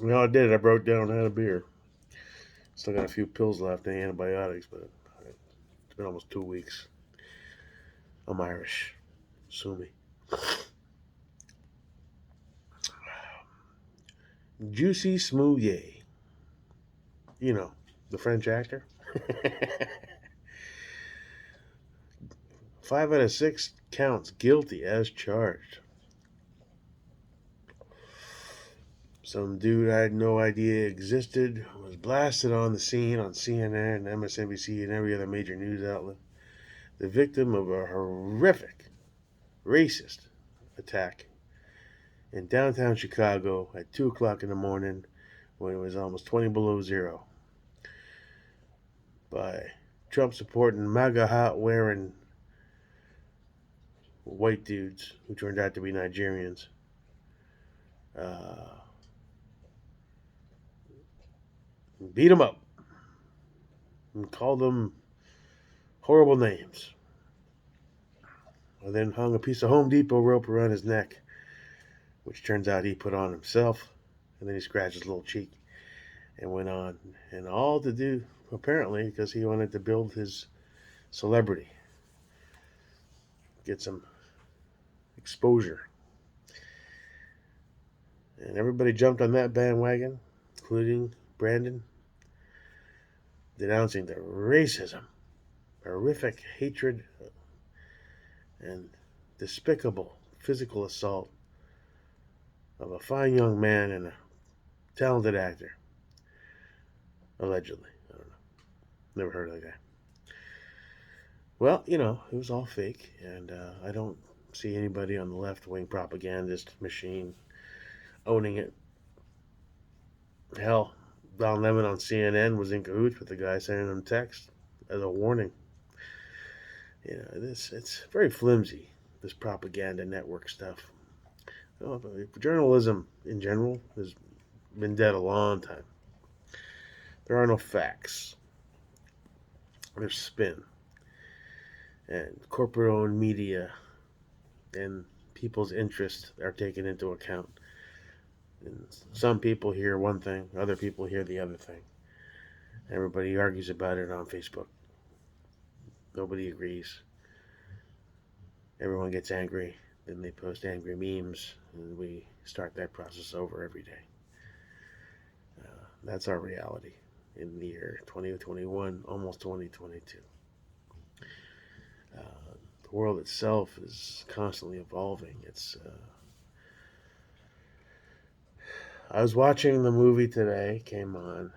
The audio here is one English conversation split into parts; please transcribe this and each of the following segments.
No, I did. I broke down and had a beer. Still got a few pills left and antibiotics, but it's been almost 2 weeks. I'm Irish. Sue me. Juicy Smouye. You know, the French actor. 5 out of 6 counts guilty as charged. Some dude I had no idea existed was blasted on the scene on CNN, MSNBC, and every other major news outlet. The victim of a horrific, racist attack in downtown Chicago at 2 o'clock in the morning when it was almost 20 below zero by Trump supporting MAGA hat wearing white dudes who turned out to be Nigerians. Uh, Beat them up and called them horrible names. And then hung a piece of Home Depot rope around his neck, which turns out he put on himself. And then he scratched his little cheek and went on. And all to do, apparently, because he wanted to build his celebrity, get some exposure. And everybody jumped on that bandwagon, including Brandon, denouncing the racism, horrific hatred, and despicable physical assault of a fine young man and a talented actor. Allegedly. I don't know. Never heard of the guy. Well, it was all fake, and I don't see anybody on the left wing propagandist machine owning it. Hell, Don Lemon on CNN was in cahoots with the guy sending him text as a warning. It's very flimsy, this propaganda network stuff. Journalism in general has been dead a long time. There are no facts. There's spin. And corporate owned media and people's interests are taken into account. And some people hear one thing, other people hear the other thing. Everybody argues about it on Facebook. Nobody agrees. Everyone gets angry. Then they post angry memes, and we start that process over every day. That's our reality in the year 2021, almost 2022. Uh, the world itself is constantly evolving. I was watching the movie today, came on,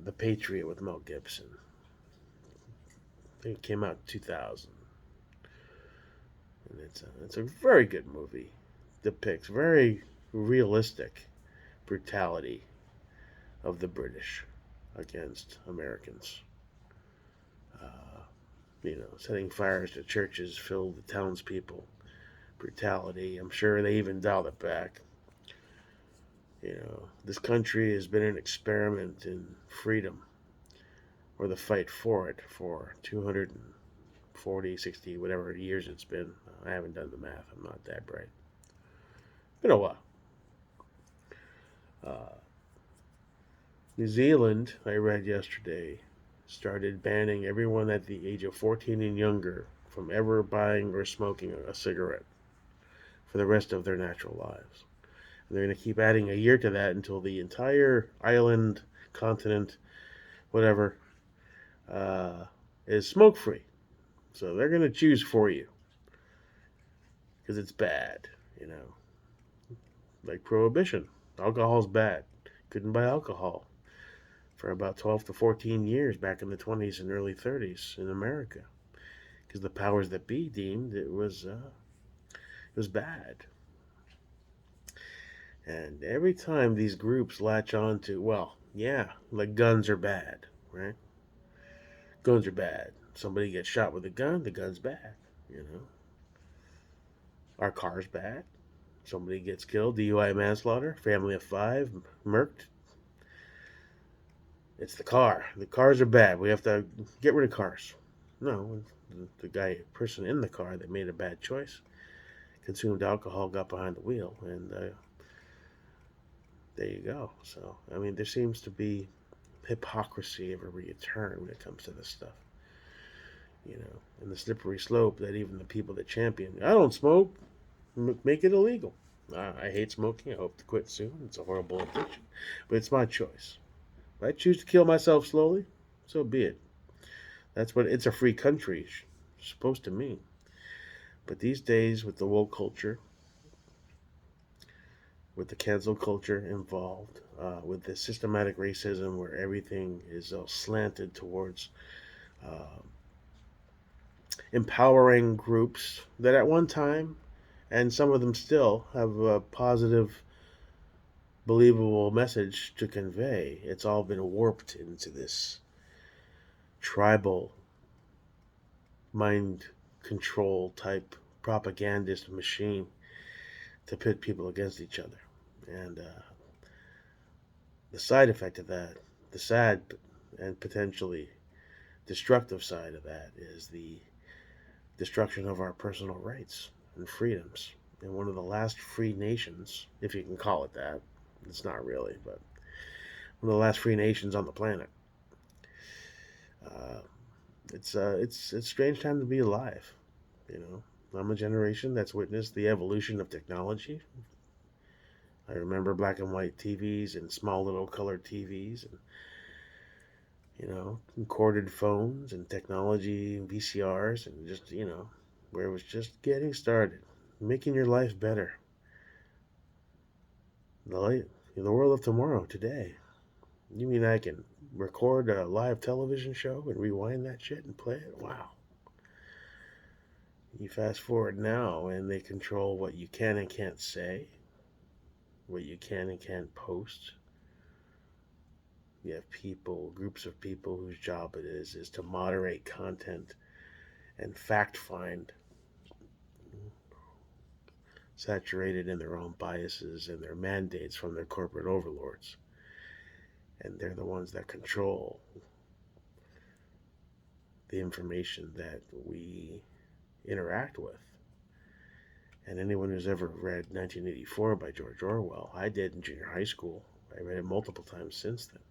The Patriot with Mel Gibson. I think it came out in 2000. And it's a very good movie. Depicts very realistic brutality of the British against Americans. Setting fires to churches filled with townspeople. Brutality. I'm sure they even dialed it back. This country has been an experiment in freedom, or the fight for it, for 240, 60, whatever years it's been. I haven't done the math. I'm not that bright. Been a while. Uh, New Zealand, I read yesterday, started banning everyone at the age of 14 and younger from ever buying or smoking a cigarette for the rest of their natural lives. And they're going to keep adding a year to that until the entire island, continent, whatever, uh, is smoke free. So they're going to choose for you because it's bad, you know. Like prohibition. Alcohol's bad. Couldn't buy alcohol for about 12 to 14 years back in the 20s and early 30s in America because the powers that be deemed it was bad. And every time these groups latch on to, well, yeah, like guns are bad, right? Guns are bad. Somebody gets shot with a gun, the gun's bad, you know. Our car's bad. Somebody gets killed, DUI manslaughter, family of five, murked. It's the car. The cars are bad. We have to get rid of cars. No, person in the car that made a bad choice, consumed alcohol, got behind the wheel, and There you go. So, I mean, there seems to be hypocrisy everywhere you turn when it comes to this stuff, and the slippery slope that even the people that champion, I don't smoke, make it illegal. I hate smoking. I hope to quit soon. It's a horrible addiction, but it's my choice. If I choose to kill myself slowly, so be it. That's what it's a free country supposed to mean. But these days, with the woke culture, with the cancel culture involved, with the systematic racism where everything is slanted towards uh, empowering groups that at one time, and some of them still, have a positive, believable message to convey. It's all been warped into this tribal mind control type propagandist machine to pit people against each other. And the side effect of that, the sad and potentially destructive side of that, is the destruction of our personal rights and freedoms. And one of the last free nations, if you can call it that, it's not really, but one of the last free nations on the planet. Uh, it's a strange time to be alive. You I'm a generation that's witnessed the evolution of technology. I remember black and white TVs and small little colored TVs, and corded phones and technology and VCRs, and just where it was just getting started, making your life better. The world of tomorrow, today. You mean I can record a live television show and rewind that shit and play it? Wow. You fast forward now, and they control what you can and can't say, what you can and can't post. You have people, groups of people whose job it is to moderate content and fact find, saturated in their own biases and their mandates from their corporate overlords. And they're the ones that control the information that we interact with. And anyone who's ever read 1984 by George Orwell, I did in junior high school. I read it multiple times since then.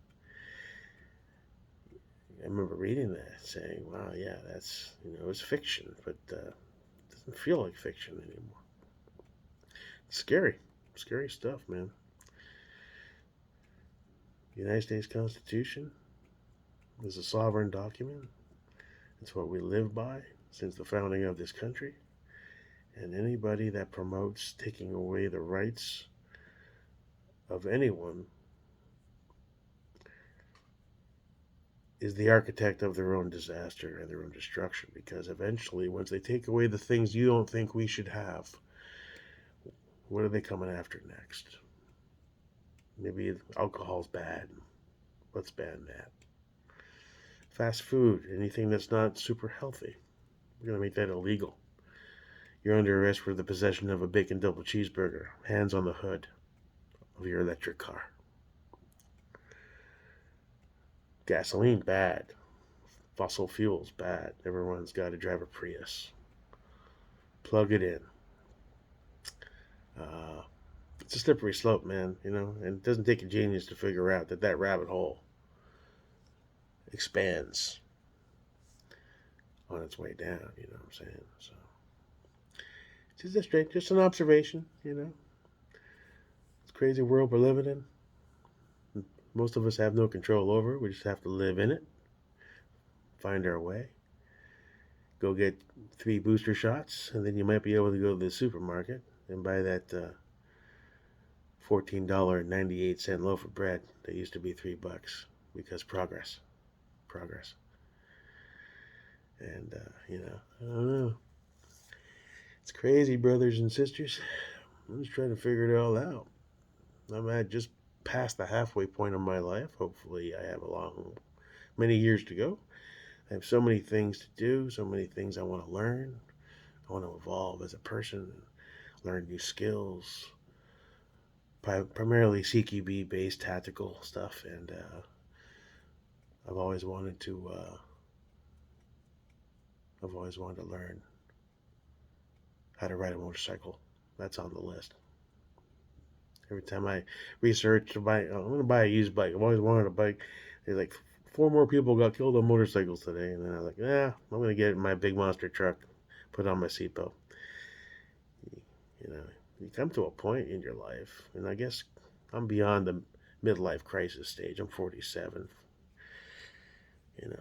I remember reading that, saying, "Wow, yeah, that's it's fiction, but it doesn't feel like fiction anymore." It's scary, scary stuff, man. The United States Constitution is a sovereign document. It's what we live by since the founding of this country. And anybody that promotes taking away the rights of anyone is the architect of their own disaster and their own destruction. Because eventually, once they take away the things you don't think we should have, what are they coming after next? Maybe alcohol's bad. Let's ban that. Fast food, anything that's not super healthy. We're going to make that illegal. You're under arrest for the possession of a bacon double cheeseburger. Hands on the hood of your electric car. Gasoline, bad. Fossil fuels, bad. Everyone's got to drive a Prius. Plug it in. Uh, it's a slippery slope, man, and it doesn't take a genius to figure out that rabbit hole expands on its way down, you know what I'm saying? So, just an observation. It's a crazy world we're living in. Most of us have no control over it. We just have to live in it, find our way, go get 3 booster shots, and then you might be able to go to the supermarket and buy that $14.98 loaf of bread that used to be $3 because progress. And I don't know. It's crazy, brothers and sisters. I'm just trying to figure it all out. I'm at just past the halfway point of my life. Hopefully, I have many years to go. I have so many things to do, so many things I want to learn. I want to evolve as a person, learn new skills, primarily CQB based tactical stuff. And I've always wanted to. I've always wanted to learn how to ride a motorcycle. That's on the list. Every time I research to buy, oh, I'm going to buy a used bike. I've always wanted a bike. There's like four more people got killed on motorcycles today. And then I was like, I'm going to get in my big monster truck, put on my seatbelt. You know, you come to a point in your life, and I guess I'm beyond the midlife crisis stage. I'm 47.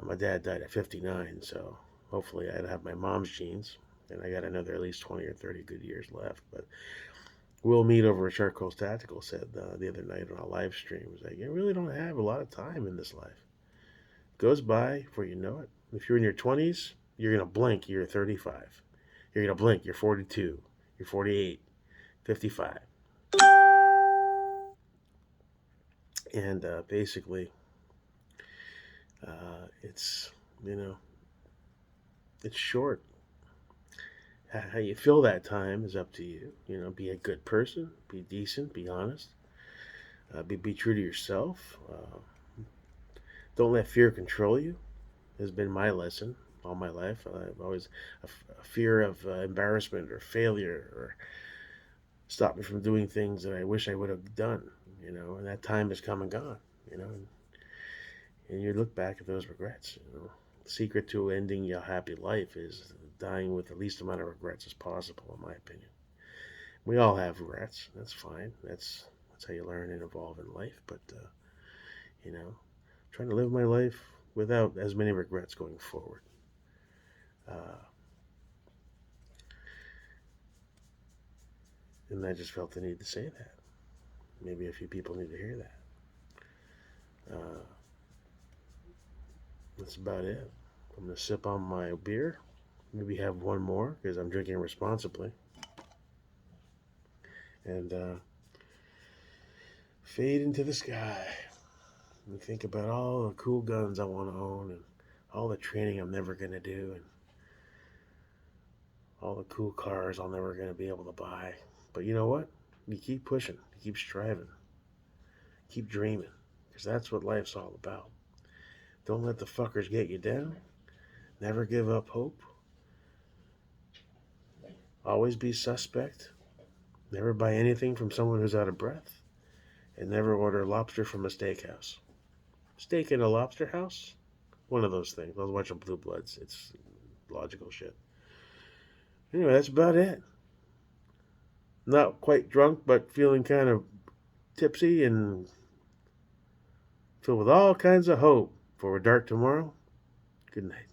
My dad died at 59, so hopefully I'd have my mom's genes, and I got another at least 20 or 30 good years left. But Will Mead over at Charcoals Tactical said the other night on a live stream, was like, you really don't have a lot of time in this life. It goes by before you know it. If you're in your 20s, you're going to blink, you're 35. You're going to blink, you're 42. You're 48, 55. And basically, it's, you know, it's short. How you fill that time is up to you. Be a good person, be decent, be honest, be true to yourself. Don't let fear control you. Has been my lesson all my life. I've always a fear of embarrassment or failure or stop me from doing things that I wish I would have done. And that time has come and gone. And you look back at those regrets. The secret to ending your happy life is dying with the least amount of regrets as possible, in my opinion. We all have regrets. That's fine. That's how you learn and evolve in life. But you know, trying to live my life without as many regrets going forward. Uh, and I just felt the need to say that. Maybe a few people need to hear that. That's about it. I'm gonna sip on my beer. Maybe have one more because I'm drinking responsibly. And fade into the sky. And think about all the cool guns I want to own and all the training I'm never going to do and all the cool cars I'm never going to be able to buy. But you know what? You keep pushing, you keep striving, keep dreaming because that's what life's all about. Don't let the fuckers get you down. Never give up hope. Always be suspect. Never buy anything from someone who's out of breath. And never order lobster from a steakhouse. Steak in a lobster house? One of those things. I was watching Blue Bloods. It's logical shit. Anyway, that's about it. Not quite drunk, but feeling kind of tipsy and filled with all kinds of hope for a dark tomorrow. Good night.